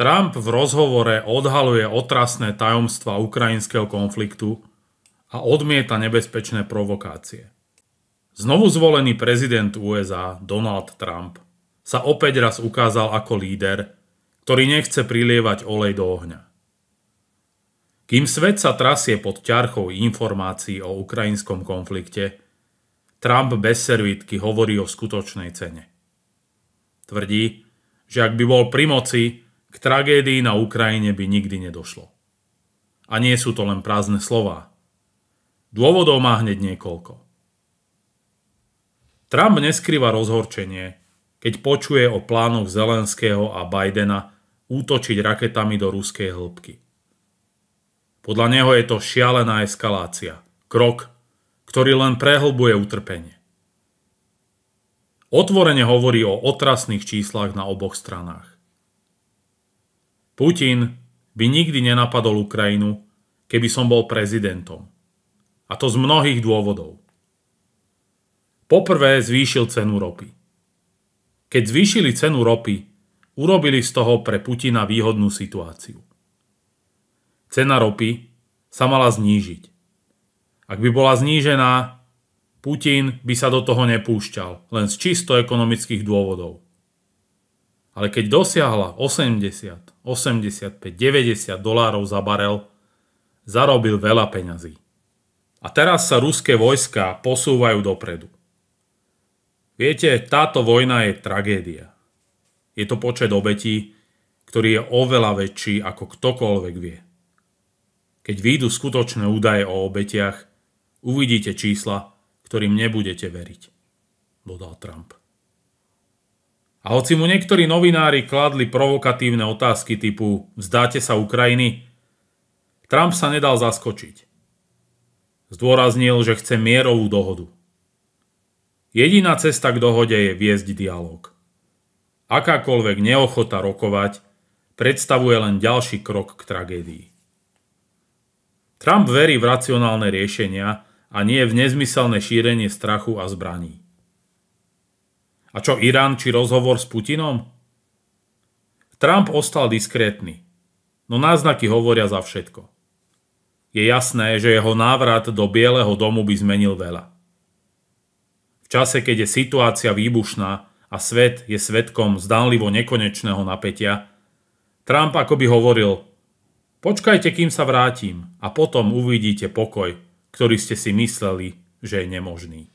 Trump v rozhovore odhaľuje otrasné tajomstvá ukrajinského konfliktu a odmieta nebezpečné provokácie. Znovu zvolený prezident USA Donald Trump sa opäť raz ukázal ako líder, ktorý nechce prilievať olej do ohňa. Kým svet sa trasie pod ťarchou informácií o ukrajinskom konflikte, Trump bez servítky hovorí o skutočnej cene. Tvrdí, že ak by bol pri moci, k tragédii na Ukrajine by nikdy nedošlo. A nie sú to len prázdne slová. Dôvodov má hneď niekoľko. Trump neskrýva rozhorčenie, keď počuje o plánoch Zelenského a Bidena útočiť raketami do ruskej hĺbky. Podľa neho je to šialená eskalácia, krok, ktorý len prehlbuje utrpenie. Otvorene hovorí o otrasných číslach na oboch stranách. Putin by nikdy nenapadol Ukrajinu, keby som bol prezidentom. A to z mnohých dôvodov. Poprvé zvýšil cenu ropy. Keď zvýšili cenu ropy, urobili z toho pre Putina výhodnú situáciu. Cena ropy sa mala znížiť. Ak by bola znížená, Putin by sa do toho nepúšťal, len z čisto ekonomických dôvodov. Ale keď dosiahla 80, 85, 90 dolárov za barel, zarobil veľa peňazí. A teraz sa ruské vojská posúvajú dopredu. Viete, táto vojna je tragédia. Je to počet obetí, ktorý je oveľa väčší ako ktokoľvek vie. Keď výjdu skutočné údaje o obetiach, uvidíte čísla, ktorým nebudete veriť, dodal Trump. A hoci mu niektorí novinári kladli provokatívne otázky typu vzdáte sa Ukrajiny, Trump sa nedal zaskočiť. Zdôraznil, že chce mierovú dohodu. Jediná cesta k dohode je viesť dialóg. Akákoľvek neochota rokovať predstavuje len ďalší krok k tragédii. Trump verí v racionálne riešenia a nie v nezmyselné šírenie strachu a zbraní. A čo Irán či rozhovor s Putinom? Trump ostal diskrétny, no náznaky hovoria za všetko. Je jasné, že jeho návrat do Bieleho domu by zmenil veľa. V čase, keď je situácia výbušná a svet je svedkom zdánlivo nekonečného napätia, Trump akoby hovoril: počkajte, kým sa vrátim a potom uvidíte pokoj, ktorý ste si mysleli, že je nemožný.